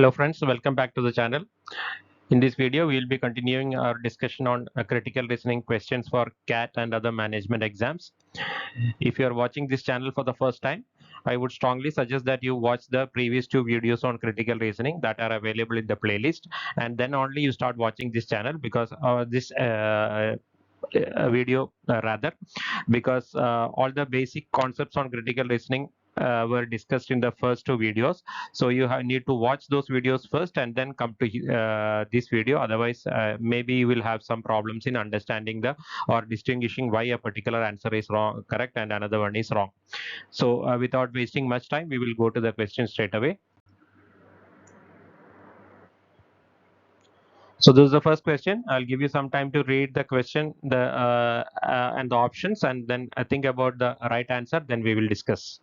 Hello friends, welcome back to the channel. In this video, we will be continuing our discussion on critical reasoning questions for CAT and other management exams. If you are watching this channel for the first time, I would strongly suggest that you watch the previous two videos on critical reasoning that are available in the playlist, and then only you start watching this channel because this video rather because all the basic concepts on critical reasoning were discussed in the first two videos. So you need to watch those videos first and then come to this video. Otherwise, maybe you will have some problems in understanding the or distinguishing why a particular answer is wrong, correct, and another one is wrong. So without wasting much time, we will go to the question straight away. So this is the first question. I'll give you some time to read the question, and the options, and then think about the right answer. Then we will discuss.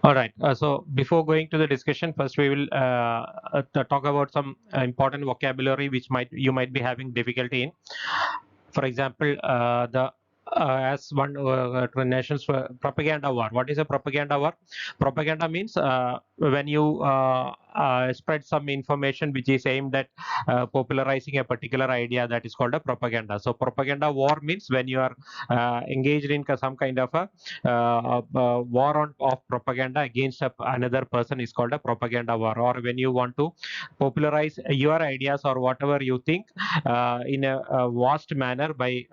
All right. So before going to the discussion, first we will talk about some important vocabulary which you might be having difficulty in. For example, the as one nation's propaganda war. What is a propaganda war? Propaganda means when you spread some information which is aimed at popularizing a particular idea, that is called a propaganda. So propaganda war means when you are engaged in some kind of a war of propaganda against another person is called a propaganda war. Or when you want to popularize your ideas or whatever you think in a vast manner by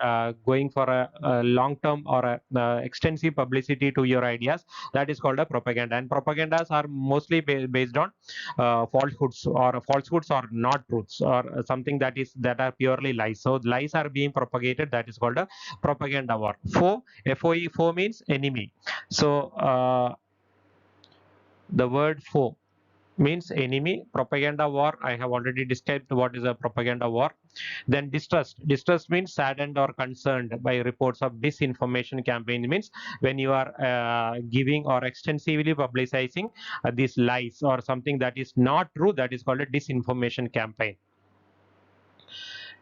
going for a long term or extensive publicity to your ideas, that is called a propaganda. And propagandas are mostly based on falsehoods or not truths or something that are purely lies. So lies are being propagated, that is called a propaganda war. Foe means enemy. So the word foe means enemy. Propaganda war, I have already described what is a propaganda war. Then distrust means saddened or concerned by reports of disinformation campaign, means when you are giving or extensively publicizing these lies or something that is not true, that is called a disinformation campaign.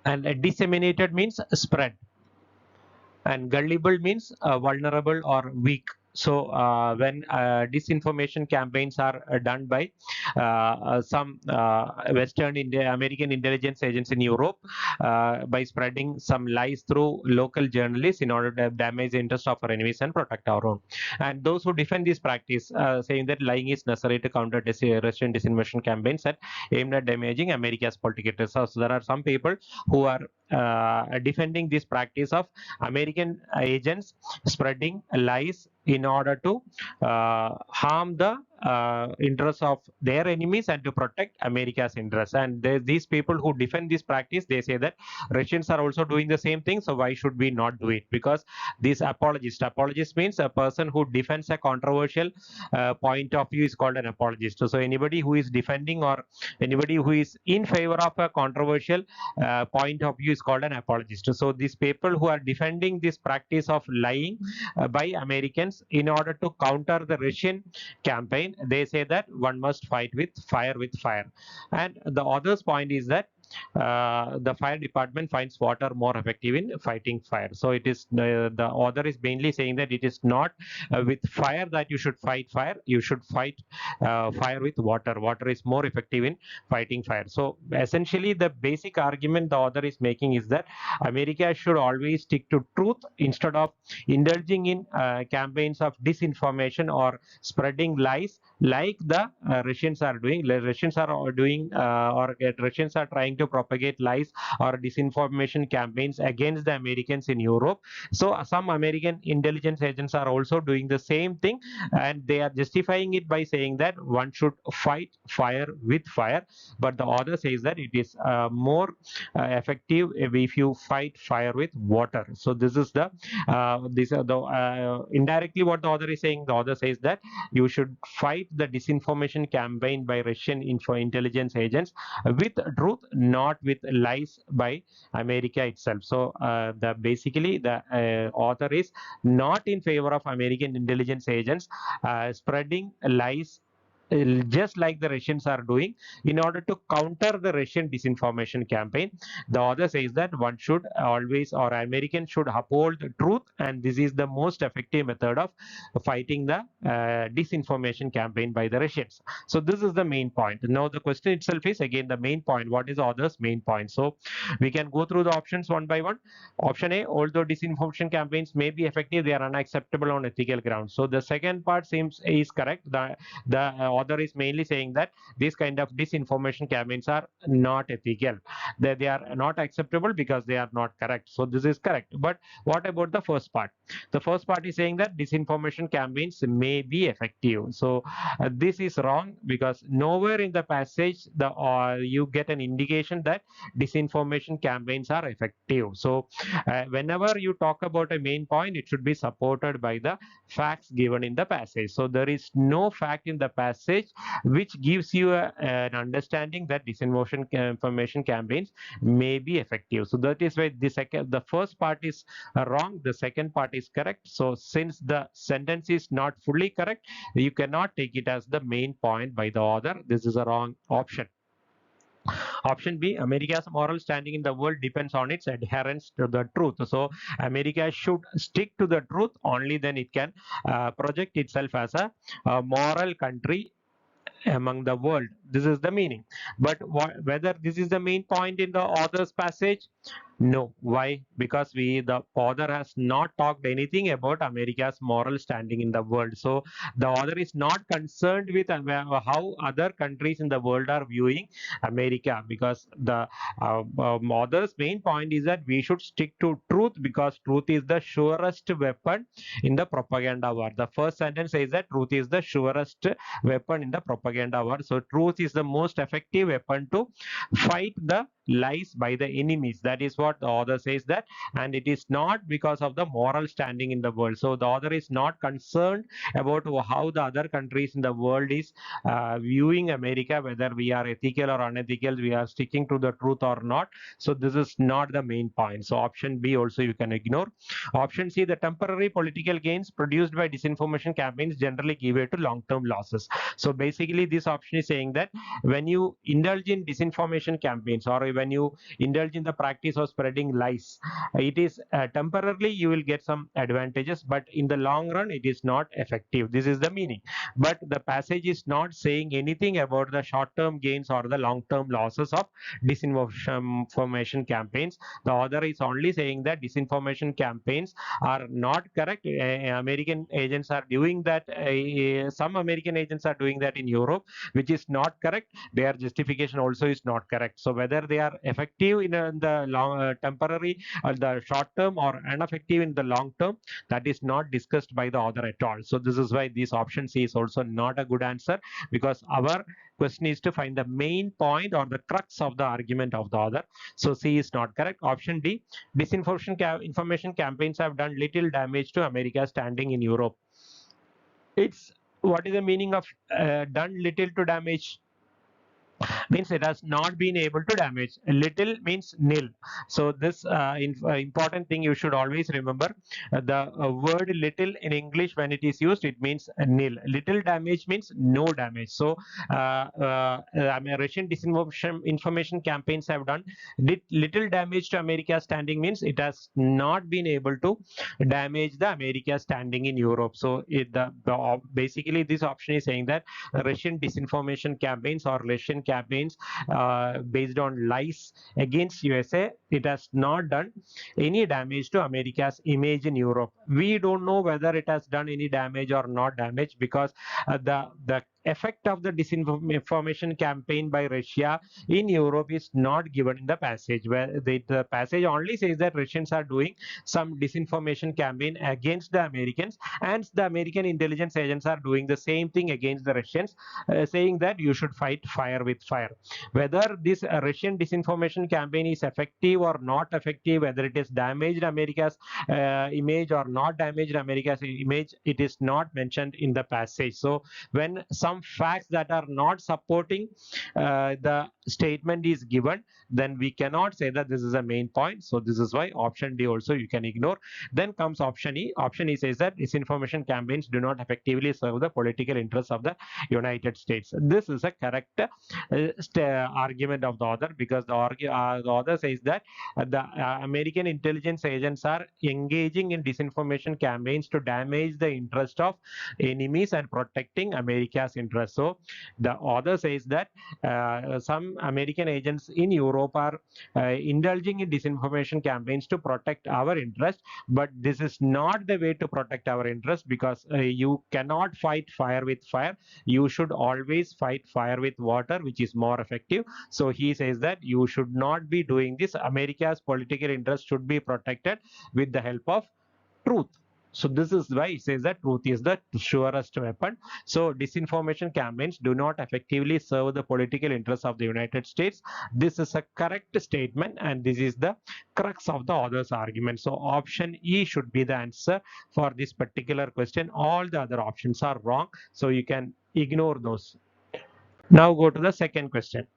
And disseminated means spread, and gullible means vulnerable or weak. So when disinformation campaigns are done by some Western American intelligence agents in Europe by spreading some lies through local journalists in order to damage the interest of our enemies and protect our own. And those who defend this practice, saying that lying is necessary to counter Russian disinformation campaigns that aimed at damaging America's political interests. So there are some people who are defending this practice of American agents spreading lies in order to harm the interests of their enemies and to protect America's interests. And these people who defend this practice, they say that Russians are also doing the same thing, so why should we not do it? Because these apologist means a person who defends a controversial point of view is called an apologist. So anybody who is defending or anybody who is in favor of a controversial point of view is called an apologist. So these people who are defending this practice of lying by Americans in order to counter the Russian campaign, they say that one must fight with fire with fire. And the other's point is that the fire department finds water more effective in fighting fire. So it is the author is mainly saying that it is not with fire that you should fight fire. You should fight fire with water. Water is more effective in fighting fire. So essentially, the basic argument the author is making is that America should always stick to truth instead of indulging in campaigns of disinformation or spreading lies like the Russians are doing. Russians are doing Russians are trying to propagate lies or disinformation campaigns against the Americans in Europe. So some American intelligence agents are also doing the same thing, and they are justifying it by saying that one should fight fire with fire. But the author says that it is more effective if you fight fire with water. So this is the indirectly what the author is saying. The author says that you should fight the disinformation campaign by Russian intelligence agents with truth, not with lies by America itself. So the basically the author is not in favor of American intelligence agents spreading lies just like the Russians are doing in order to counter the Russian disinformation campaign. The author says that one should always, or Americans should uphold the truth, and this is the most effective method of fighting the disinformation campaign by the Russians. So this is the main point. Now the question itself is again the main point. What is the author's main point? So we can go through the options one by one. Option A, although disinformation campaigns may be effective, they are unacceptable on ethical grounds. So the second part seems is correct. The author is mainly saying that these kind of disinformation campaigns are not ethical. They are not acceptable because they are not correct. So this is correct. But what about the first part? The first part is saying that disinformation campaigns may be effective. So this is wrong because nowhere in the passage you get an indication that disinformation campaigns are effective. So whenever you talk about a main point, it should be supported by the facts given in the passage. So there is no fact in the passage which gives you an understanding that disinformation campaigns may be effective. So that is why the first part is wrong, the second part is correct. So since the sentence is not fully correct, you cannot take it as the main point by the author. This is a wrong option. Option B, America's moral standing in the world depends on its adherence to the truth. So America should stick to the truth, only then it can project itself as a moral country among the world. This is the meaning. But whether this is the main point in the author's passage? No. Why? Because the author has not talked anything about America's moral standing in the world. So the author is not concerned with how other countries in the world are viewing America, because the author's main point is that we should stick to truth because truth is the surest weapon in the propaganda war. The first sentence says that truth is the surest weapon in the propaganda war. So truth is the most effective weapon to fight the lies by the enemies. That is what the author says that, and it is not because of the moral standing in the world. So the author is not concerned about how the other countries in the world is viewing America, whether we are ethical or unethical, we are sticking to the truth or not. So this is not the main point. So option B also you can ignore. Option C, the temporary political gains produced by disinformation campaigns generally give way to long-term losses. So basically this option is saying that when you indulge in disinformation campaigns or when you indulge in the practice of spreading lies, it is temporarily you will get some advantages, but in the long run it is not effective. This is the meaning. But the passage is not saying anything about the short-term gains or the long-term losses of disinformation campaigns. The author is only saying that disinformation campaigns are not correct. American agents are doing that. Some American agents are doing that in Europe, which is not correct. Their justification also is not correct. So whether they are effective in the long temporary or the short term or ineffective in the long term, that is not discussed by the author at all. So this is why this option C is also not a good answer, because our question is to find the main point or the crux of the argument of the author. So C is not correct. Option D, disinformation campaigns have done little damage to America's standing in Europe. It's what is the meaning of done little to damage? means it has not been able to damage. Little means nil. So this important thing you should always remember. The word little in English, when it is used, it means nil. Little damage means no damage. So I mean, Russian disinformation campaigns have done little damage to America's standing, means it has not been able to damage the America's standing in Europe. So basically this option is saying that Russian disinformation campaigns or Russian campaigns based on lies against USA, it has not done any damage to America's image in Europe. We don't know whether it has done any damage or not damage, because the effect of the disinformation campaign by Russia in Europe is not given in the passage, where the passage only says that Russians are doing some disinformation campaign against the Americans, and the American intelligence agents are doing the same thing against the Russians, saying that you should fight fire with fire. Whether this Russian disinformation campaign is effective or not effective, whether it has damaged America's image or not damaged America's image, it is not mentioned in the passage. So when some facts that are not supporting the statement is given, then we cannot say that this is a main point. So this is why option D also you can ignore. Then comes option E. Option E says that disinformation campaigns do not effectively serve the political interests of the United States. This is a correct argument of the author, because the author says that the American intelligence agents are engaging in disinformation campaigns to damage the interest of enemies and protecting America's interests. So the author says that some American agents in Europe are indulging in disinformation campaigns to protect our interest, but this is not the way to protect our interest, because you cannot fight fire with fire. You should always fight fire with water, which is more effective. So he says that you should not be doing this. America's political interest should be protected with the help of truth. So this is why it says that truth is the surest weapon. So disinformation campaigns do not effectively serve the political interests of the United States. This is a correct statement, and this is the crux of the author's argument. So option E should be the answer for this particular question. All the other options are wrong, so you can ignore those. Now go to the second question.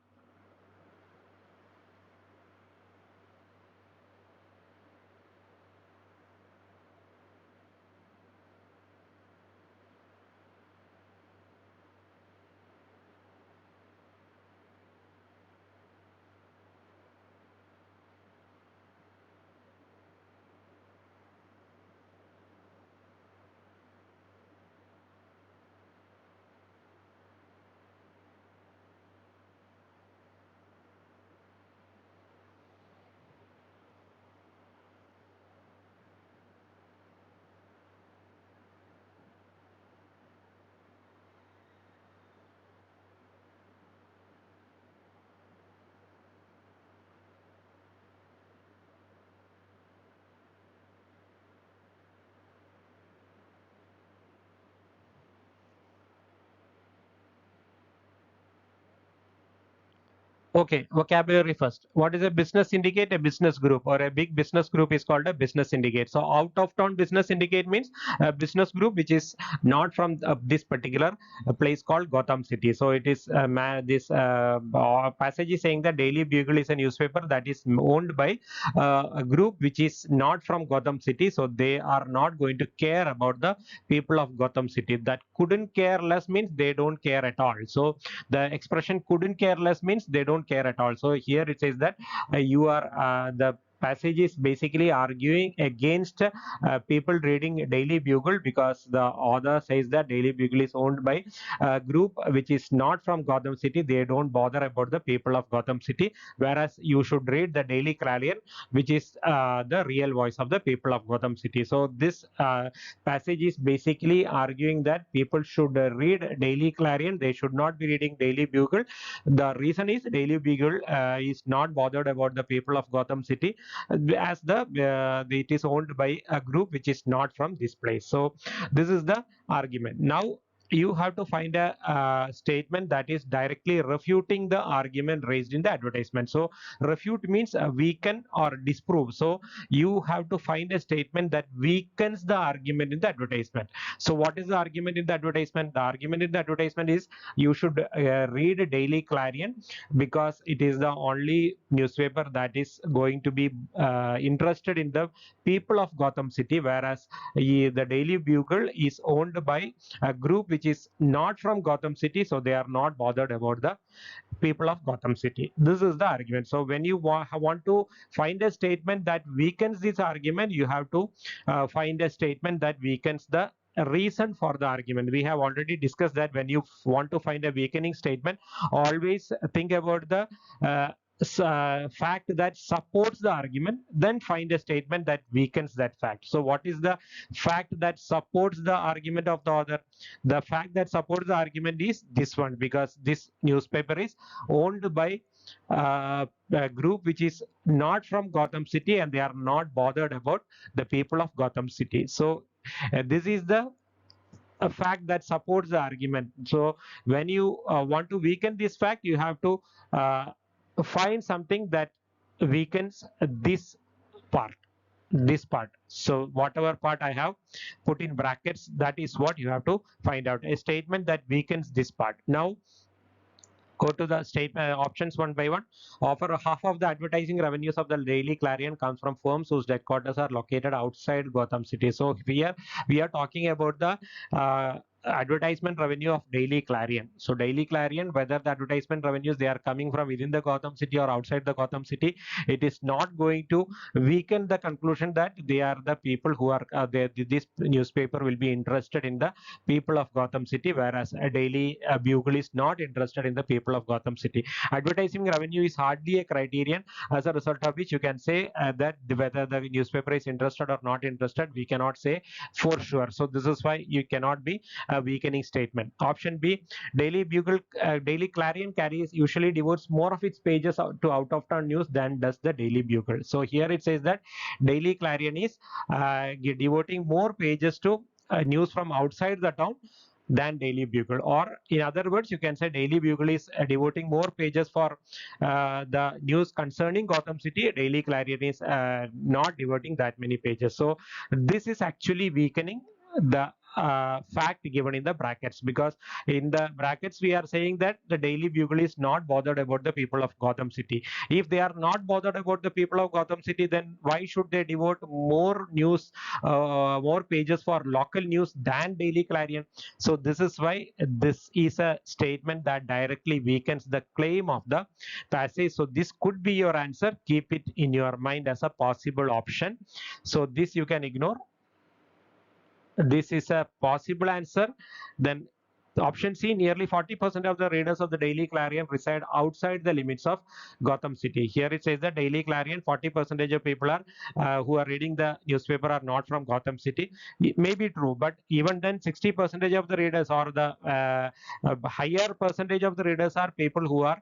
Okay, vocabulary first. What is a business syndicate? A business group, or a big business group is called a business syndicate. So out of town business syndicate means a business group which is not from this particular place called Gotham City. So it is this passage is saying that Daily Bugle is a newspaper that is owned by a group which is not from Gotham City. So they are not going to care about the people of Gotham City. That couldn't care less means they don't care at all. So the expression couldn't care less means they don't care at all. So here it says that you are the passage is basically arguing against people reading Daily Bugle, because the author says that Daily Bugle is owned by a group which is not from Gotham City. They don't bother about the people of Gotham City, whereas you should read the Daily Clarion, which is the real voice of the people of Gotham City. So this passage is basically arguing that people should read Daily Clarion. They should not be reading Daily Bugle. The reason is Daily Bugle is not bothered about the people of Gotham City, as it is owned by a group which is not from this place. So this is the argument. Now you have to find a statement that is directly refuting the argument raised in the advertisement. So refute means weaken or disprove. So you have to find a statement that weakens the argument in the advertisement. So what is the argument in the advertisement? The argument in the advertisement is you should read Daily Clarion because it is the only newspaper that is going to be interested in the people of Gotham City, whereas the Daily Bugle is owned by a group which is not from Gotham City, so they are not bothered about the people of Gotham City. This is the argument. So when you want to find a statement that weakens this argument, you have to find a statement that weakens the reason for the argument. We have already discussed that when you want to find a weakening statement, always think about the fact that supports the argument, then find a statement that weakens that fact. So what is the fact that supports the argument of the author? The fact that supports the argument is this one, because this newspaper is owned by a group which is not from Gotham City and they are not bothered about the people of Gotham City. So this is the a fact that supports the argument. So when you want to weaken this fact, you have to find something that weakens this part. So whatever part I have put in brackets, that is what you have to find out. A statement that weakens this part. Now go to the statement options one by one. Offer half of the advertising revenues of the Daily Clarion comes from firms whose headquarters are located outside Gotham City. So here we are talking about the advertisement revenue of Daily Clarion. So Daily Clarion, whether the advertisement revenues they are coming from within the Gotham City or outside the Gotham City, it is not going to weaken the conclusion that they are the people who are this newspaper will be interested in the people of Gotham City, whereas a Daily Bugle is not interested in the people of Gotham City. Advertising revenue is hardly a criterion, as a result of which you can say that whether the newspaper is interested or not interested, we cannot say for sure. So this is why you cannot be a weakening statement. Option B, Daily Bugle, Daily Clarion usually devotes more of its pages to out-of-town news than does the Daily Bugle. So here it says that Daily Clarion is devoting more pages to news from outside the town than Daily Bugle. Or in other words, you can say Daily Bugle is devoting more pages for the news concerning Gotham City. Daily Clarion is not devoting that many pages. So this is actually weakening the fact given in the brackets, because in the brackets we are saying that the Daily Bugle is not bothered about the people of Gotham City. If they are not bothered about the people of Gotham City, then why should they devote more news, more pages for local news than Daily Clarion? So this is why this is a statement that directly weakens the claim of the passage. So this could be your answer. Keep it in your mind as a possible option. So this you can ignore. This is a possible answer. Then option C, nearly 40% of the readers of the Daily Clarion reside outside the limits of Gotham City. Here it says that Daily Clarion, 40% of people are who are reading the newspaper are not from Gotham City. It may be true, but even then 60% of the readers or the higher percentage of the readers are people who are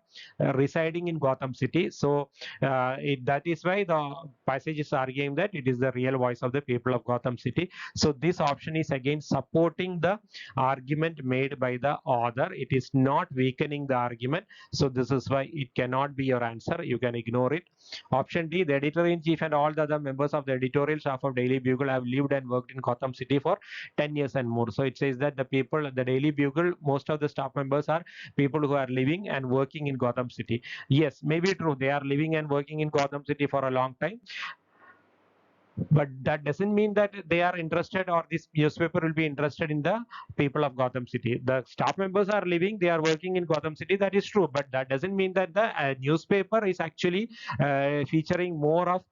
residing in Gotham City. So that is why the passage is arguing that it is the real voice of the people of Gotham City. So this option is again supporting the argument made by the author. It is not weakening the argument. So this is why it cannot be your answer. You can ignore it. Option D, the editor-in-chief and all the other members of the editorial staff of Daily Bugle have lived and worked in Gotham City for 10 years and more. So it says that the people at the Daily Bugle, most of the staff members are people who are living and working in Gotham City. Yes, maybe true. They are living and working in Gotham City for a long time. But that doesn't mean that they are interested or this newspaper will be interested in the people of Gotham City. The staff members are living, they are working in Gotham City. That is true, but that doesn't mean that the newspaper is actually featuring more of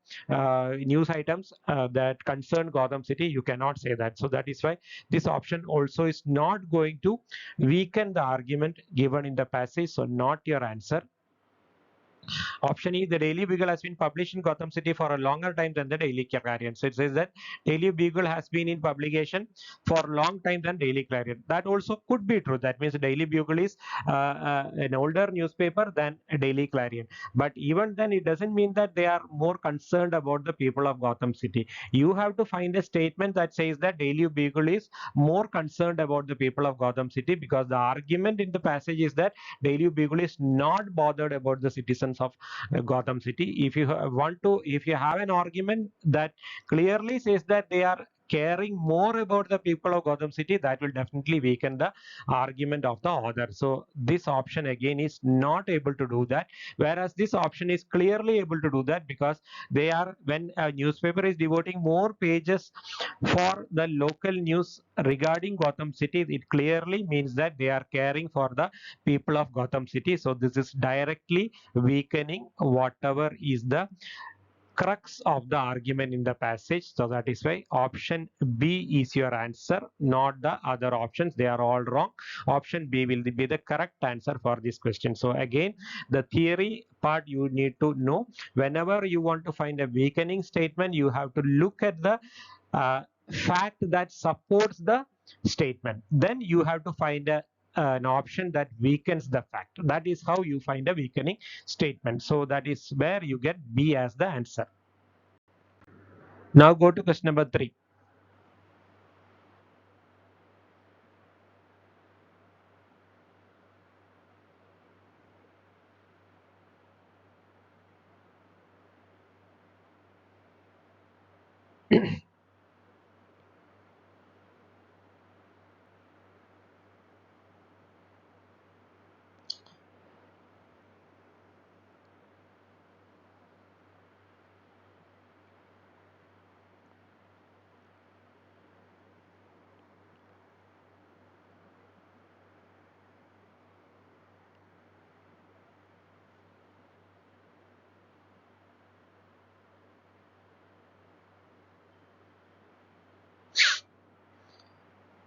news items that concern Gotham City. You cannot say that. So that is why this option also is not going to weaken the argument given in the passage. So not your answer. Option E, the Daily Bugle has been published in Gotham City for a longer time than the Daily Clarion. So it says that Daily Bugle has been in publication for a long time than Daily Clarion. That also could be true. That means Daily Bugle is an older newspaper than a Daily Clarion. But even then, it doesn't mean that they are more concerned about the people of Gotham City. You have to find a statement that says that Daily Bugle is more concerned about the people of Gotham City, because the argument in the passage is that Daily Bugle is not bothered about the citizens of Gotham City. If you have an argument that clearly says that they are caring more about the people of Gotham City, that will definitely weaken the argument of the author. So this option again is not able to do that, whereas this option is clearly able to do that, because they are, when a newspaper is devoting more pages for the local news regarding Gotham City, it clearly means that they are caring for the people of Gotham City. So this is directly weakening whatever is the crux of the argument in the passage. So that is why option B is your answer, not the other options. They are all wrong. Option B will be the correct answer for this question. So again, the theory part you need to know. Whenever you want to find a weakening statement, you have to look at the fact that supports the statement. Then you have to find an option that weakens the fact. That is how you find a weakening statement. So that is where you get B as the answer. Now go to question number 3.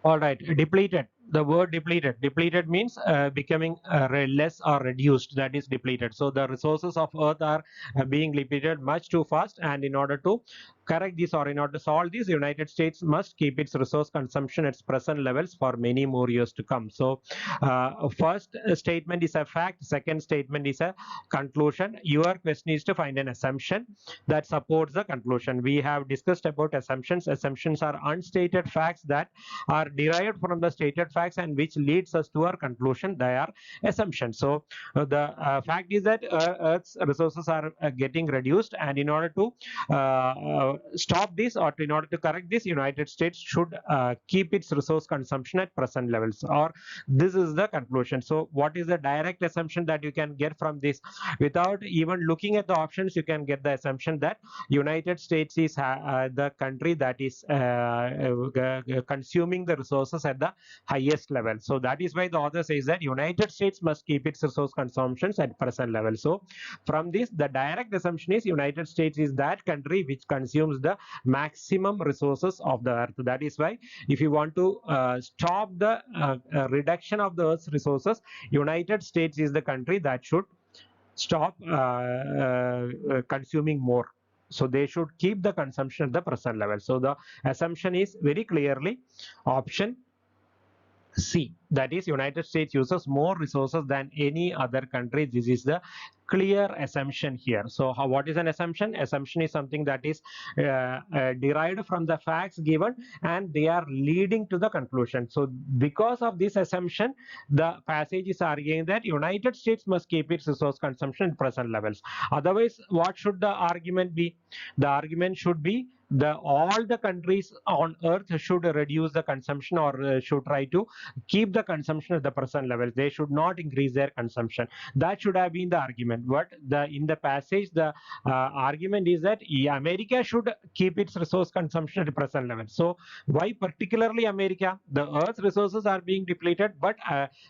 All right, depleted. The word depleted. Depleted means becoming less or reduced. That is depleted. So the resources of Earth are being depleted much too fast, and in order to correct this, or in order to solve this, United States must keep its resource consumption at present levels for many more years to come. So first statement is a fact. Second statement is a conclusion. Your question is to find an assumption that supports the conclusion. We have discussed about assumptions. Assumptions are unstated facts that are derived from the stated facts and which leads us to our conclusion. They are assumptions. So the fact is that Earth's resources are getting reduced, and in order to stop this, or in order to correct this, United States should keep its resource consumption at present levels, or this is the conclusion. So what is the direct assumption that you can get from this? Without even looking at the options, you can get the assumption that United States is the country that is consuming the resources at the highest level. So that is why the author says that United States must keep its resource consumptions at present level. So from this, the direct assumption is United States is that country which consumes the maximum resources of the earth. That is why if you want to stop the reduction of the earth's resources, United States is the country that should stop consuming more. So they should keep the consumption at the present level. So the assumption is very clearly option C. That is, United States uses more resources than any other country. This is the clear assumption here. So what is an assumption? Assumption is something that is derived from the facts given, and they are leading to the conclusion. So because of this assumption, the passage is arguing that United States must keep its resource consumption at present levels. Otherwise, what should the argument be? The argument should be all the countries on earth should reduce the consumption, or should try to keep the consumption at the present level. They should not increase their consumption. That should have been the argument. But in the passage, the argument is that America should keep its resource consumption at the present level. So why particularly America? The earth's resources are being depleted, but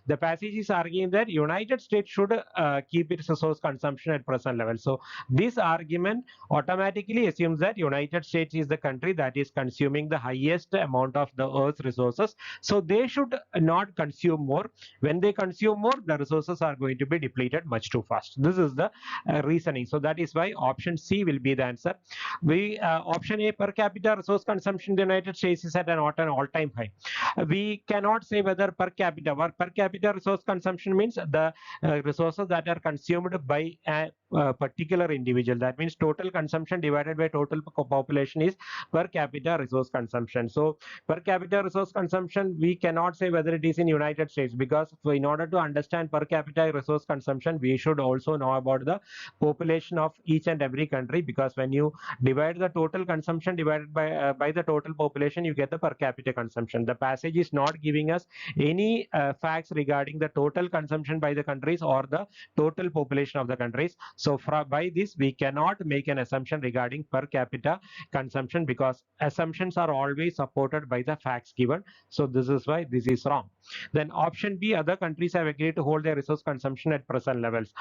the passage is arguing that United States should keep its resource consumption at present level. So this argument automatically assumes that United States States is the country that is consuming the highest amount of the Earth's resources. So they should not consume more. When they consume more, the resources are going to be depleted much too fast. This is the reasoning. So that is why option C will be the answer. Option A, per capita resource consumption in the United States is at an all-time high. We cannot say whether per capita or per capita resource consumption means the resources that are consumed by a particular individual. That means total consumption divided by total population is per capita resource consumption. So per capita resource consumption, we cannot say whether it is in United States, because in order to understand per capita resource consumption, we should also know about the population of each and every country, because when you divide the total consumption divided by the total population, you get the per capita consumption. The passage is not giving us any facts regarding the total consumption by the countries or the total population of the countries. So by this, we cannot make an assumption regarding per capita consumption, because assumptions are always supported by the facts given. So this is why this is wrong. Then option B, other countries have agreed to hold their resource consumption at present levels.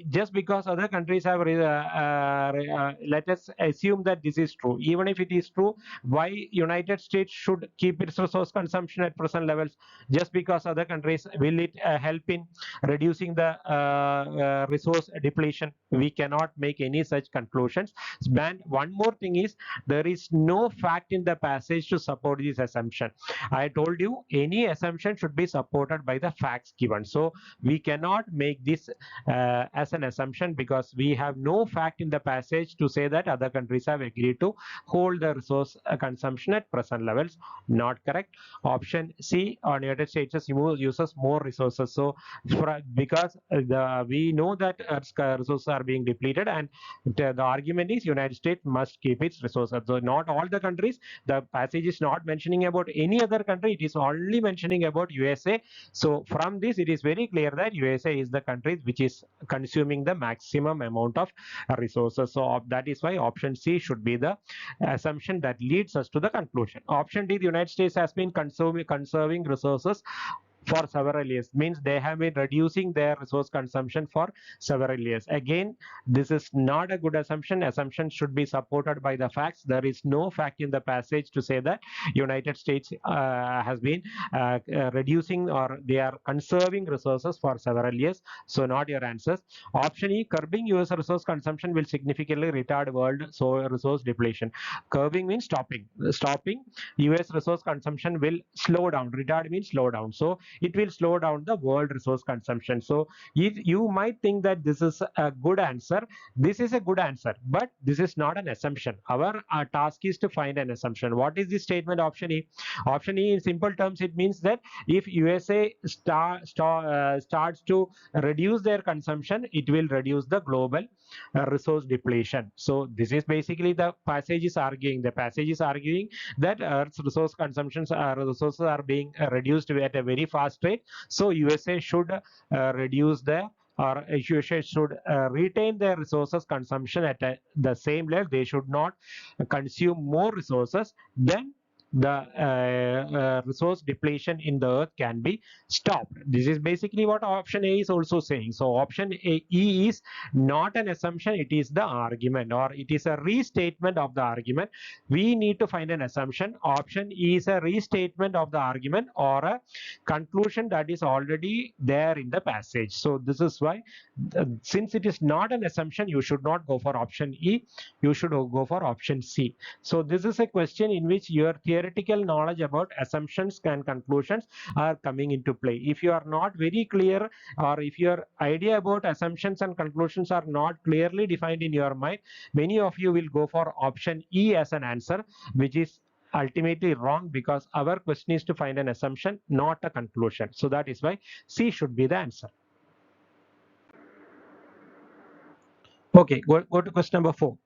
Just because other countries have, let us assume that this is true. Even if it is true, why United States should keep its resource consumption at present levels? Just because other countries, will it help in reducing the resource depletion? We cannot make any such conclusions. And one more thing is, there is no fact in the passage to support this assumption. I told you, any assumption should be supported by the facts given. So we cannot make this as an assumption, because we have no fact in the passage to say that other countries have agreed to hold the resource consumption at present levels. Not correct. Option C, United States uses more resources. So because we know that resources are being depleted, and the argument is United States must keep its resources. So not all the countries. The passage is not mentioning about any other country. It is only mentioning about USA. So from this, it is very clear that USA is the country which is consuming the maximum amount of resources. So that is why option C should be the assumption that leads us to the conclusion. Option D, the United States has been conserving resources for several years, means they have been reducing their resource consumption for several years. Again, this is not a good assumption. Assumption should be supported by the facts. There is no fact in the passage to say that United States has been reducing, or they are conserving resources for several years. So not your answers. Option E, curbing US resource consumption will significantly retard world resource depletion. Curbing means stopping. Stopping US resource consumption will slow down. Retard means slow down. So it will slow down the world resource consumption. So you might think that this is a good answer. This is a good answer, but this is not an assumption. Our task is to find an assumption. What is the statement? Option E. Option E, in simple terms, it means that if USA starts to reduce their consumption, it will reduce the global resource depletion. So this is basically the passage is arguing. The passage is arguing that Earth's resources are being reduced at a very fast rate. So USA should reduce their, or USA should retain their resources consumption at the same level. They should not consume more resources. Then the resource depletion in the earth can be stopped. This is basically what option A is also saying. So option E is not an assumption, it is the argument, or it is a restatement of the argument. We need to find an assumption. Option E is a restatement of the argument, or a conclusion that is already there in the passage. So this is why, since it is not an assumption, you should not go for option E, you should go for option C. So this is a question in which your theoretical knowledge about assumptions and conclusions are coming into play. If you are not very clear, or if your idea about assumptions and conclusions are not clearly defined in your mind, many of you will go for option E as an answer, which is ultimately wrong, because our question is to find an assumption, not a conclusion. So that is why C should be the answer. Okay, go to question number 4.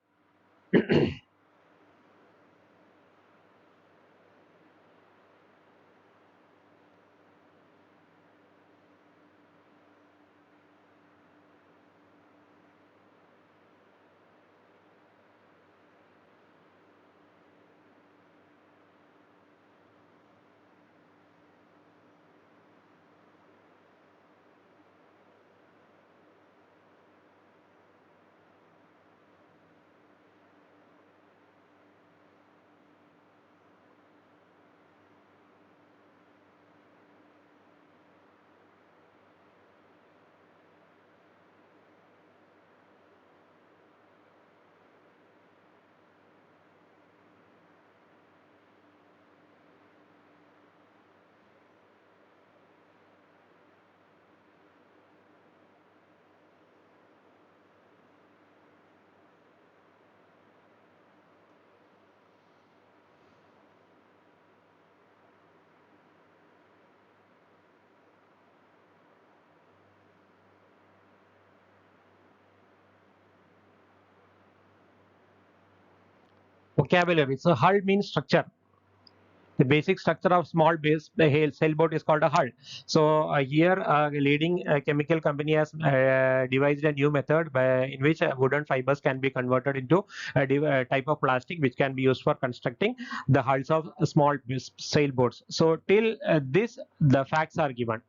vocabulary. So hull means structure. The basic structure of small base sailboat is called a hull. So here a leading chemical company has devised a new method in which wooden fibers can be converted into a type of plastic which can be used for constructing the hulls of small sailboats. So till this, the facts are given.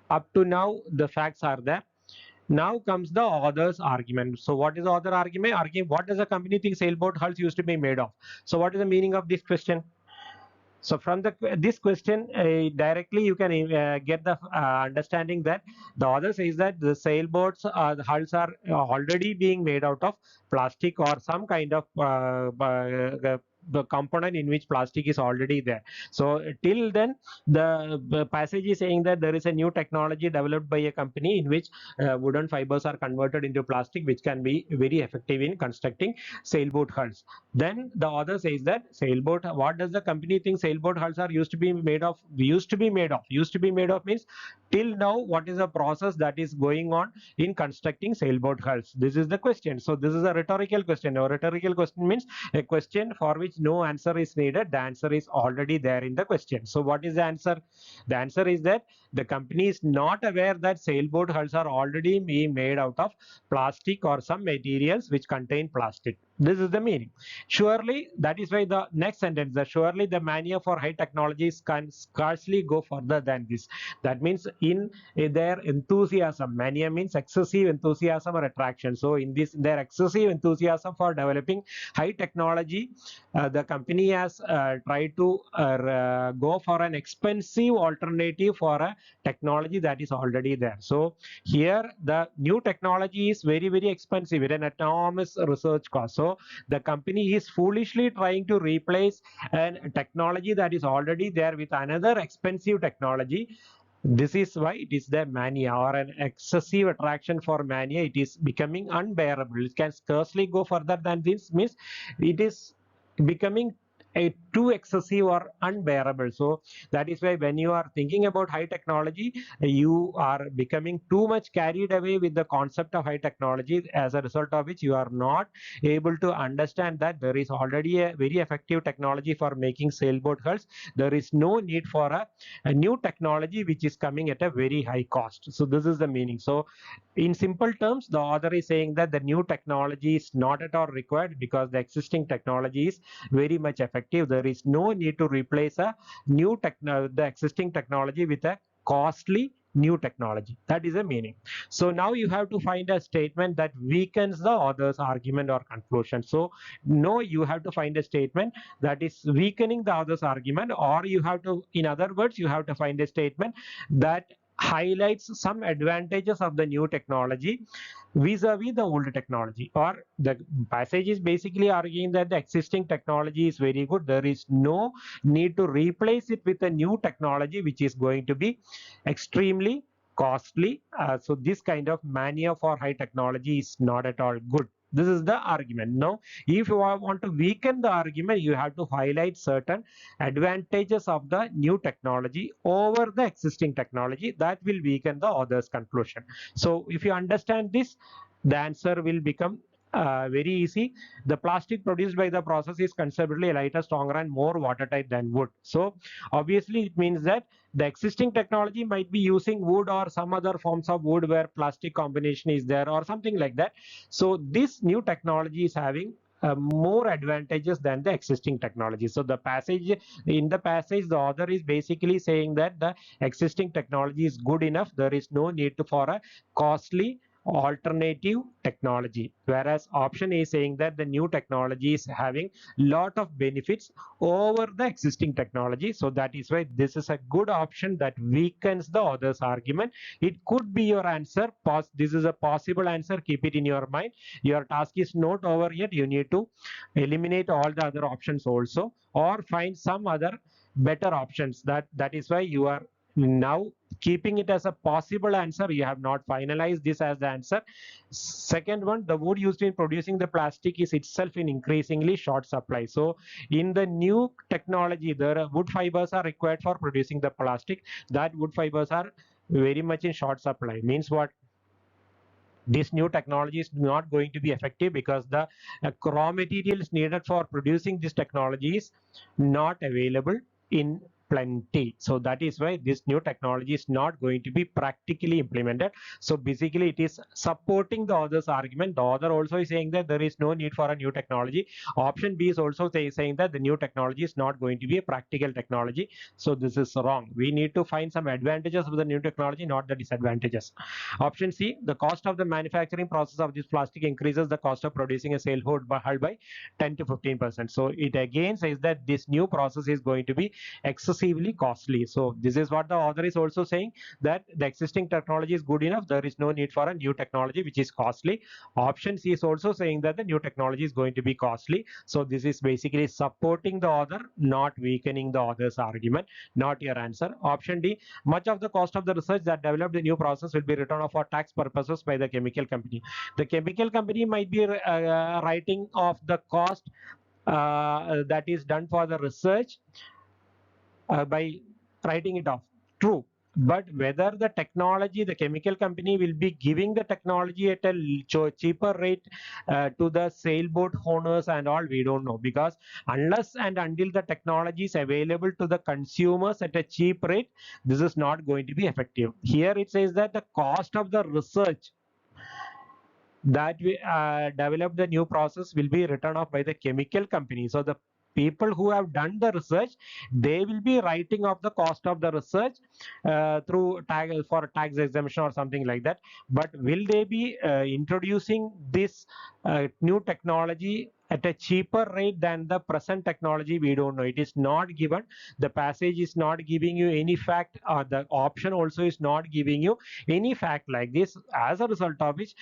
Up to now, the facts are there. Now comes the author's argument. So what is the author argument? What does the company think sailboat hulls used to be made of? So what is the meaning of this question? So from this question directly you can get the understanding that the author says that the sailboats the hulls are already being made out of plastic or some kind of the component in which plastic is already there. So till then the passage is saying that there is a new technology developed by a company in which wooden fibers are converted into plastic, which can be very effective in constructing sailboat hulls. Then the author says that sailboat, what does the company think sailboat hulls are used to be made of? Used to be made of means till now what is the process that is going on in constructing sailboat hulls? This is the question. So this is a rhetorical question. A rhetorical question means a question for which no answer is needed. The answer is already there in the question. So what is the answer? The answer is that the company is not aware that sailboat hulls are already being made out of plastic or some materials which contain plastic. This is the meaning. Surely, that is why the next sentence, that surely the mania for high technologies can scarcely go further than this. That means in their enthusiasm, mania means excessive enthusiasm or attraction. So in this, their excessive enthusiasm for developing high technology, the company has tried to go for an expensive alternative for a technology that is already there. So here the new technology is very, very expensive with an enormous research cost. So the company is foolishly trying to replace a technology that is already there with another expensive technology. This is why it is the mania or an excessive attraction for mania. It is becoming unbearable. It can scarcely go further than this. Means it is becoming a too excessive or unbearable. So that is why when you are thinking about high technology, you are becoming too much carried away with the concept of high technology, as a result of which you are not able to understand that there is already a very effective technology for making sailboat hulls. There is no need for a new technology which is coming at a very high cost. So this is the meaning. So in simple terms, the author is saying that the new technology is not at all required because the existing technology is very much effective. There is no need to replace the existing technology with a costly new technology. That is the meaning. So now you have to find a statement that weakens the author's argument or conclusion. So no, you have to find a statement that is weakening the author's argument, or you have to, in other words, you have to find a statement that highlights some advantages of the new technology vis-a-vis the old technology. Or the passage is basically arguing that the existing technology is very good. There is no need to replace it with a new technology which is going to be extremely costly. So this kind of mania for high technology is not at all good. This is the argument. Now, if you want to weaken the argument, you have to highlight certain advantages of the new technology over the existing technology. That will weaken the author's conclusion. So if you understand this, the answer will become very easy. The plastic produced by the process is considerably lighter, stronger, and more watertight than wood. So obviously it means that the existing technology might be using wood or some other forms of wood where plastic combination is there or something like that. So this new technology is having more advantages than the existing technology. So the passage, the author is basically saying that the existing technology is good enough. There is no need for a costly alternative technology, whereas option A is saying that the new technology is having lot of benefits over the existing technology. So that is why this is a good option that weakens the author's argument. It could be your answer. This is a possible answer. Keep it in your mind. Your task is not over yet. You need to eliminate all the other options also, or find some other better options. That is why you are now keeping it as a possible answer. You have not finalized this as the answer. Second one, the wood used in producing the plastic is itself in increasingly short supply. So in the new technology, the wood fibers are required for producing the plastic. That wood fibers are very much in short supply. Means what? this new technology is not going to be effective because the raw materials needed for producing this technology is not available in plenty. So that is why this new technology is not going to be practically implemented. So basically it is supporting the author's argument. The author also is saying that there is no need for a new technology. Option B is also saying that the new technology is not going to be a practical technology. So this is wrong. We need to find some advantages of the new technology, not the disadvantages. Option C, the cost of the manufacturing process of this plastic increases the cost of producing a sail hull by 10 to 15%. So it again says that this new process is going to be excessively costly. So this is what the author is also saying, that the existing technology is good enough. There is no need for a new technology which is costly. Option C is also saying that the new technology is going to be costly. So this is basically supporting the author, not weakening the author's argument, not your answer. Option D, much of the cost of the research that developed the new process will be written off for tax purposes by the chemical company. The chemical company might be writing off the cost that is done for the research by writing it off. True. But whether the technology, the chemical company will be giving the technology at a cheaper rate to the sailboat owners and all, we don't know, because unless and until the technology is available to the consumers at a cheap rate, this is not going to be effective. Here it says that the cost of the research that we develop the new process will be written off by the chemical company. So the people who have done the research, they will be writing off the cost of the research through for tax exemption or something like that. But will they be introducing this new technology at a cheaper rate than the present technology? We don't know. It is not given. The passage is not giving you any fact. The option also is not giving you any fact like this. As a result of which,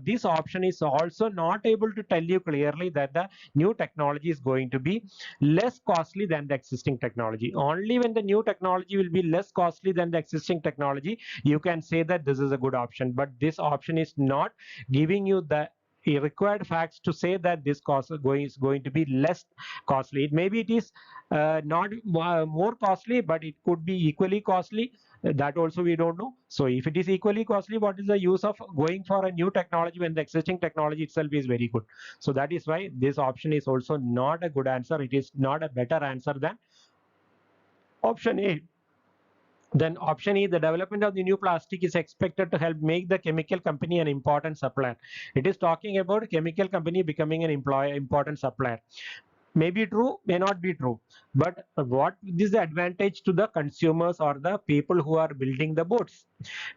this option is also not able to tell you clearly that the new technology is going to be less costly than the existing technology. Only when the new technology will be less costly than the existing technology, you can say that this is a good option. But this option is not giving you the required facts to say that this cost is going to be less costly. Maybe it is not more costly, but it could be equally costly. That also we don't know. So if it is equally costly, what is the use of going for a new technology when the existing technology itself is very good? So that is why this option is also not a good answer. It is not a better answer than option A. Then option E, the development of the new plastic is expected to help make the chemical company an important supplier. It is talking about chemical company becoming an important supplier. May be true, may not be true. But what is the advantage to the consumers or the people who are building the boats?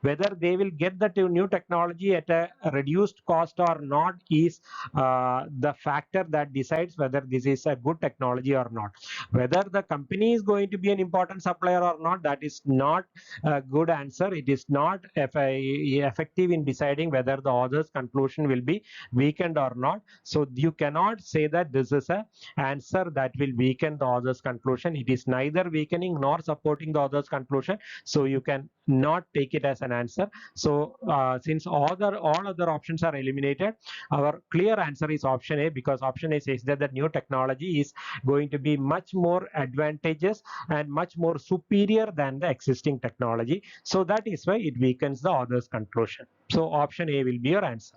Whether they will get the new technology at a reduced cost or not is the factor that decides whether this is a good technology or not. Whether the company is going to be an important supplier or not, that is not a good answer. It is not effective in deciding whether the author's conclusion will be weakened or not. So you cannot say that this is a answer that will weaken the author's conclusion. It is neither weakening nor supporting the author's conclusion. So you can not take it as an answer. So since all other options are eliminated, our clear answer is option A, because option A says that the new technology is going to be much more advantageous and much more superior than the existing technology. So that is why it weakens the author's conclusion. So option A will be your answer.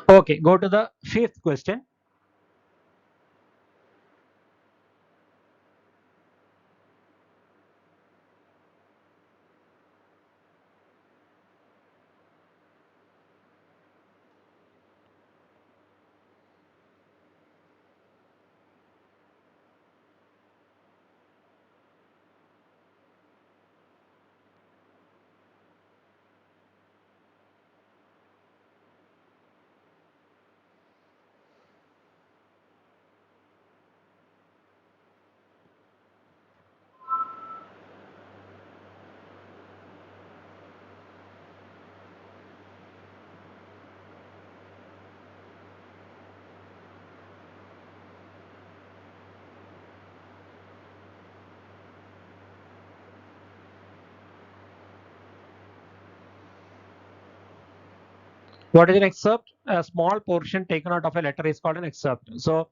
Okay, go to the fifth question. What is an excerpt? a small portion taken out of a letter is called an excerpt. So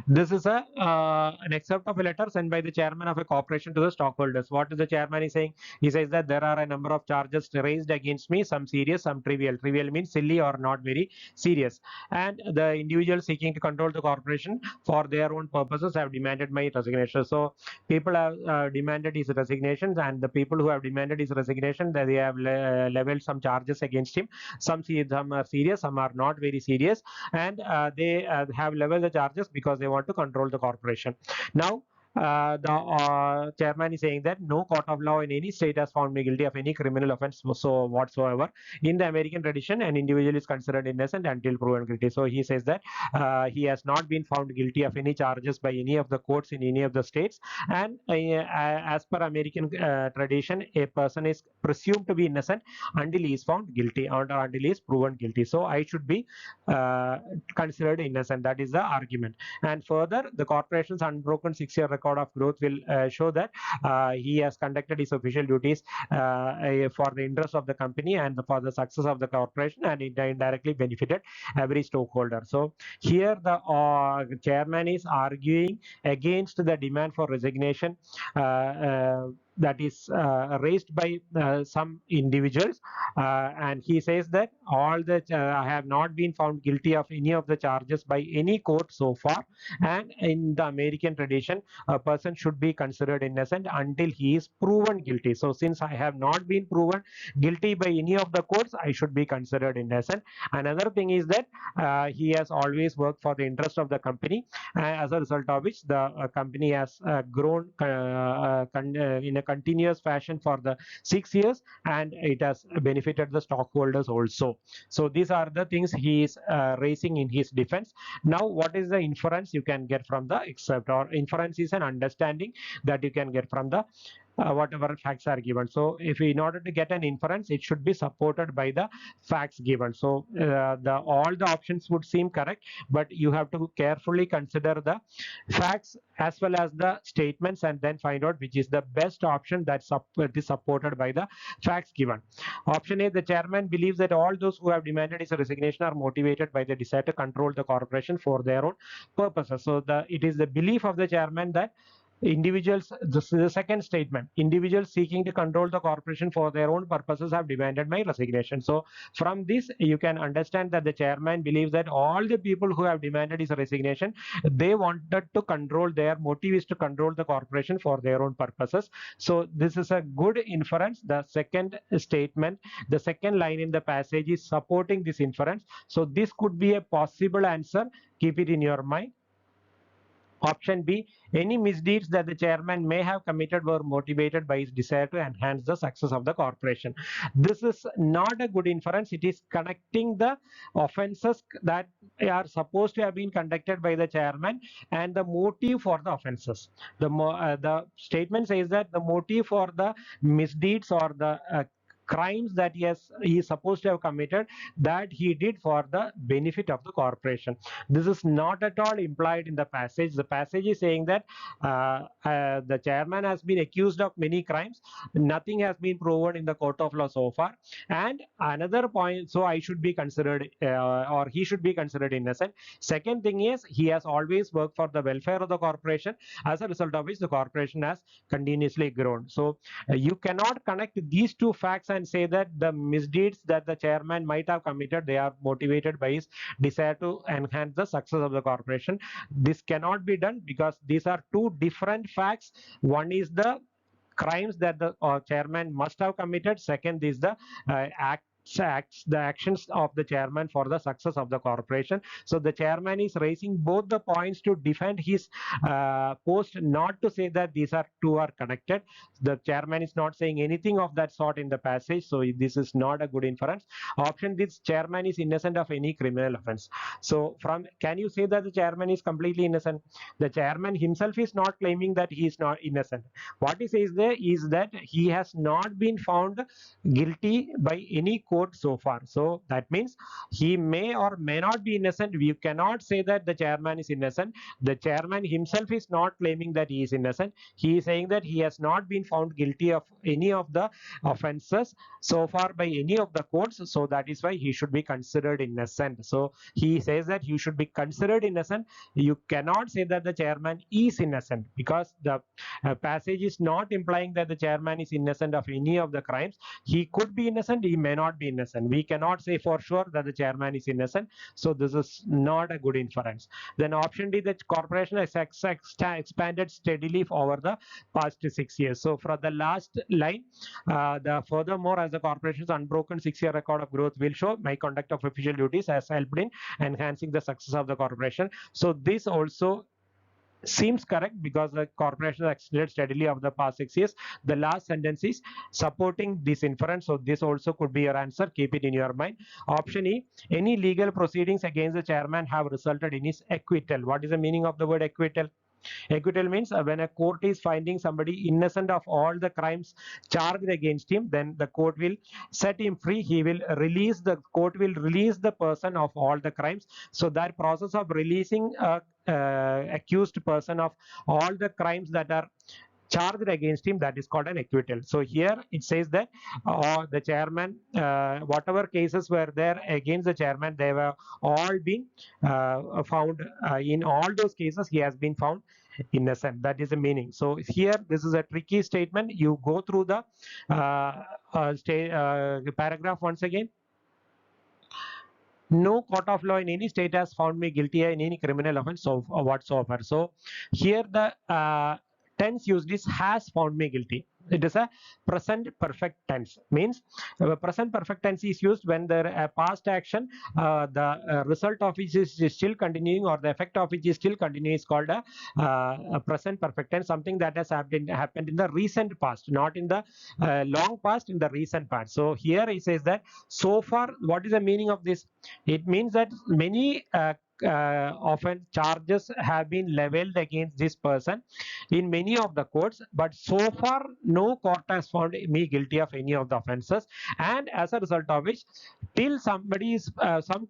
this is an excerpt of a letter sent by the chairman of a corporation to the stockholders. What is the chairman is saying? He says that there are a number of charges raised against me, some serious, some trivial. Trivial means silly or not very serious. And the individuals seeking to control the corporation for their own purposes have demanded my resignation. So people have demanded his resignation, and the people who have demanded his resignation, they have leveled some charges against him. Some are serious, some are not very serious, and they have leveled the charges because they want to control the corporation. Now, the chairman is saying that no court of law in any state has found me guilty of any criminal offense so whatsoever. In the American tradition, an individual is considered innocent until proven guilty. So he says that he has not been found guilty of any charges by any of the courts in any of the states, and as per American tradition, a person is presumed to be innocent until he is found guilty or until he is proven guilty. So I should be considered innocent. That is the argument. And further, the corporation's unbroken 6-year record of growth will show that he has conducted his official duties for the interest of the company and for the success of the corporation, and it indirectly benefited every stockholder. So here the chairman is arguing against the demand for resignation that is raised by some individuals, and he says that all the have not been found guilty of any of the charges by any court so far, and in the American tradition, a person should be considered innocent until he is proven guilty. So since I have not been proven guilty by any of the courts, I should be considered innocent. Another thing is that he has always worked for the interest of the company, as a result of which the company has grown in a continuous fashion for the 6 years, and it has benefited the stockholders also. So these are the things he is raising in his defense. Now, what is the inference you can get from the excerpt? Or inference is an understanding that you can get from the whatever facts are given. So if in order to get an inference, it should be supported by the facts given. So all the options would seem correct, but you have to carefully consider the facts as well as the statements, and then find out which is the best option that is supported by the facts given. Option A: the chairman believes that all those who have demanded his resignation are motivated by the desire to control the corporation for their own purposes. So it is the belief of the chairman that individuals, this is the second statement, individuals seeking to control the corporation for their own purposes have demanded my resignation. So from this you can understand that the chairman believes that all the people who have demanded his resignation, they wanted to control, their motive is to control the corporation for their own purposes. So this is a good inference. The second statement, the second line in the passage is supporting this inference. So this could be a possible answer. Keep it in your mind. Option B: any misdeeds that the chairman may have committed were motivated by his desire to enhance the success of the corporation. This is not a good inference. It is connecting the offenses that are supposed to have been conducted by the chairman and the motive for the offenses. The statement says that the motive for the misdeeds or the crimes that he is supposed to have committed, that he did for the benefit of the corporation. This is not at all implied in the passage. The passage is saying that the chairman has been accused of many crimes. Nothing has been proven in the court of law so far. And another point, so I should be considered or he should be considered innocent. Second thing is, he has always worked for the welfare of the corporation, as a result of which the corporation has continuously grown. So you cannot connect these two facts and say that the misdeeds that the chairman might have committed, they are motivated by his desire to enhance the success of the corporation. This cannot be done because these are two different facts. One is the crimes that the chairman must have committed. Second is the the actions of the chairman for the success of the corporation. So the chairman is raising both the points to defend his post, not to say that these are two are connected. The chairman is not saying anything of that sort in the passage, so this is not a good inference. Option this: chairman is innocent of any criminal offense. So can you say that the chairman is completely innocent? The chairman himself is not claiming that he is not innocent. What he says there is that he has not been found guilty by any court court so far. So that means he may or may not be innocent. You cannot say that the chairman is innocent. The chairman himself is not claiming that he is innocent. He is saying that he has not been found guilty of any of the offenses so far by any of the courts. So that is why he should be considered innocent. So he says that you should be considered innocent. You cannot say that the chairman is innocent, because the passage is not implying that the chairman is innocent of any of the crimes. He could be innocent, he may not be innocent. We cannot say for sure that the chairman is innocent. So this is not a good inference. Then option D, the corporation has expanded steadily over the past 6 years. So for the last line, the furthermore, as the corporation's unbroken 6-year record of growth will show, my conduct of official duties has helped in enhancing the success of the corporation. So this also seems correct, because the corporation has accelerated steadily over the past 6 years. The last sentence is supporting this inference. So this also could be your answer. Keep it in your mind. Option E, any legal proceedings against the chairman have resulted in his acquittal. What is the meaning of the word acquittal? Acquittal means when a court is finding somebody innocent of all the crimes charged against him, then the court will set him free. The court will release the person of all the crimes. So that process of releasing a accused person of all the crimes that are charged against him, that is called an acquittal. So here it says that the chairman, whatever cases were there against the chairman, they were all been found, in all those cases he has been found innocent. That is the meaning. So here this is a tricky statement. You go through the paragraph once again. No court of law in any state has found me guilty in any criminal offense whatsoever. So here the tense used is has found me guilty. It is a present perfect tense. Means present perfect tense is used when the past action, the result of which is still continuing, or the effect of which is still continuing, is called a present perfect tense. Something that has happened in the recent past, not in the long past, in the recent past. So here he says that so far, what is the meaning of this? It means that many often charges have been leveled against this person in many of the courts, but so far no court has found me guilty of any of the offenses, and as a result of which, till some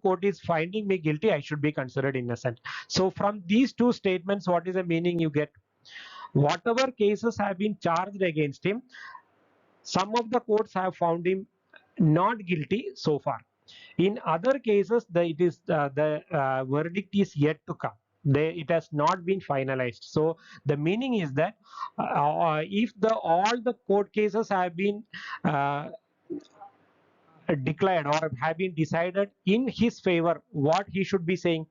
court is finding me guilty, I should be considered innocent. So from these two statements, what is the meaning you get? Whatever cases have been charged against him, some of the courts have found him not guilty so far. In other cases, the verdict is yet to come. It has not been finalized. So the meaning is that if all the court cases have been declared or have been decided in his favor, what he should be saying?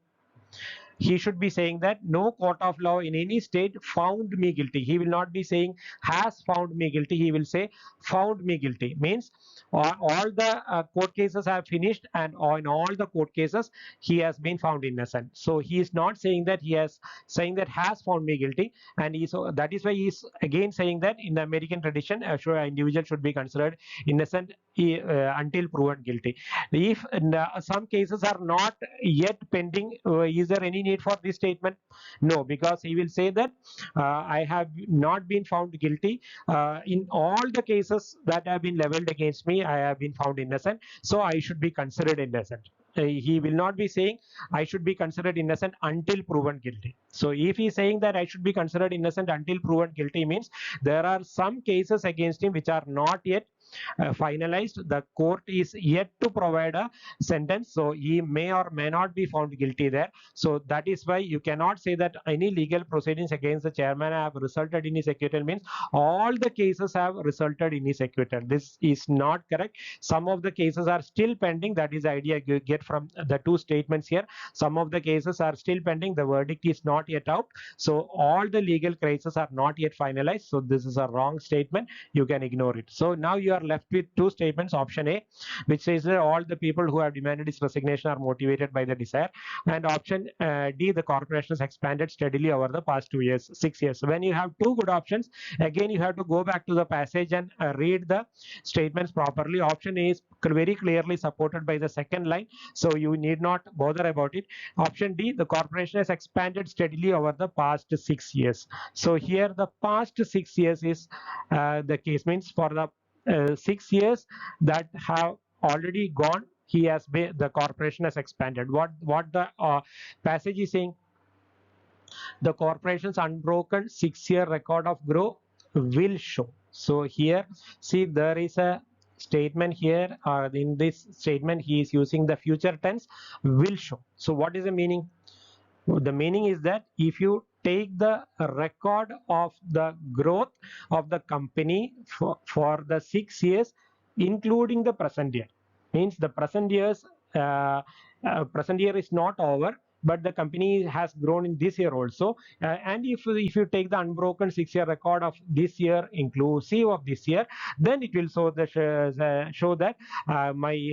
He should be saying that no court of law in any state found me guilty. He will not be saying has found me guilty. He will say found me guilty. Means all the court cases have finished, and in all the court cases he has been found innocent. So he is not saying that saying that has found me guilty, and that is why he is again saying that in the American tradition, an individual should be considered innocent until proven guilty. If some cases are not yet pending, is there any need for this statement? No, because he will say that I have not been found guilty in all the cases that have been leveled against me. I have been found innocent, so I should be considered innocent. He will not be saying I should be considered innocent until proven guilty. So if he is saying that I should be considered innocent until proven guilty, means there are some cases against him which are not yet finalized. The court is yet to provide a sentence, so he may or may not be found guilty there. So that is why you cannot say that any legal proceedings against the chairman have resulted in his acquittal. Means all the cases have resulted in his acquittal. This is not correct. Some of the cases are still pending. That is the idea you get from the two statements here. Some of the cases are still pending. The verdict is not yet out. So all the legal cases are not yet finalized. So this is a wrong statement. You can ignore it. So now you are left with two statements. Option A, which says that all the people who have demanded his resignation are motivated by the desire, and option D, the corporation has expanded steadily over the past 6 years. When you have two good options, again you have to go back to the passage and read the statements properly. Option A is very clearly supported by the second line, so you need not bother about it. Option D, the corporation has expanded steadily over the past 6 years. So here the past 6 years is the case. Means for the 6 years that have already gone. The corporation has expanded. What the passage is saying? The corporation's unbroken 6-year record of growth will show. So here, see, there is a statement here, or in this statement he is using the future tense, will show. So what is the meaning? The meaning is that if you take the record of the growth of the company for the 6 years, including the present year, means the present year is not over, but the company has grown in this year also. And if you take the unbroken 6-year record of this year inclusive of this year, then it will show that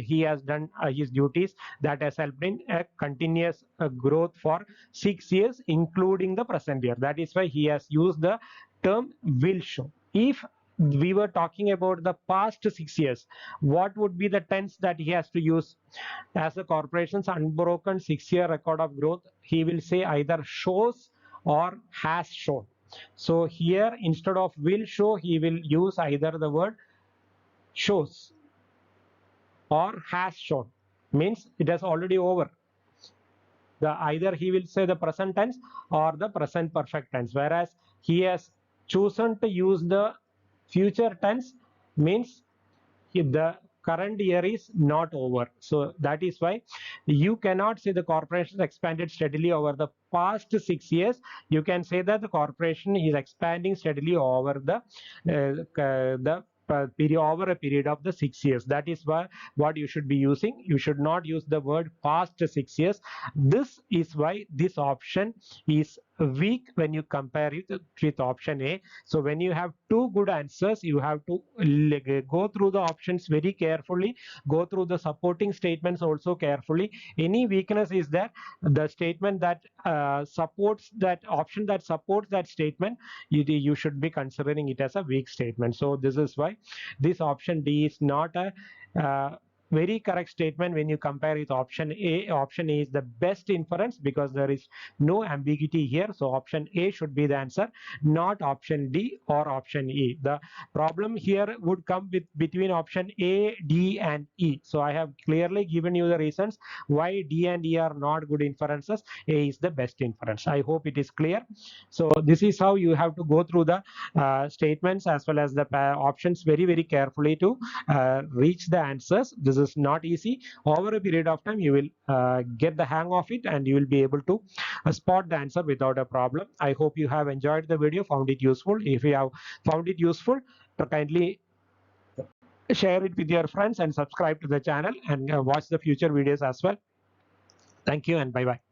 he has done his duties, that has helped in a continuous growth for 6 years including the present year. That is why he has used the term will show. If we were talking about the past 6 years, what would be the tense that he has to use? As the corporation's unbroken 6-year record of growth, he will say either shows or has shown. So here, instead of will show, he will use either the word shows or has shown, means it has already over. Either he will say the present tense or the present perfect tense, whereas he has chosen to use the future tense, means the current year is not over. So that is why you cannot say the corporation expanded steadily over the past 6 years. You can say that the corporation is expanding steadily over over a period of the 6 years. That is what you should be using. You should not use the word past 6 years. This is why this option is weak when you compare it with option A. So when you have two good answers, you have to go through the options very carefully, go through the supporting statements also carefully. Any weakness is there, the statement that supports that option, that supports that statement, you should be considering it as a weak statement. So this is why this option D is not a very correct statement when you compare with option A. Option A is the best inference because there is no ambiguity here. So option A should be the answer, not option D or option E. The problem here would come between option A, D, and E. So I have clearly given you the reasons why D and E are not good inferences. A is the best inference. I hope it is clear. So this is how you have to go through the statements as well as the options very, very carefully to reach the answers. This is not easy. Over a period of time, you will get the hang of it and you will be able to spot the answer without a problem. I hope you have enjoyed the video, found it useful. If you have found it useful, kindly share it with your friends and subscribe to the channel and watch the future videos as well. Thank you and bye-bye.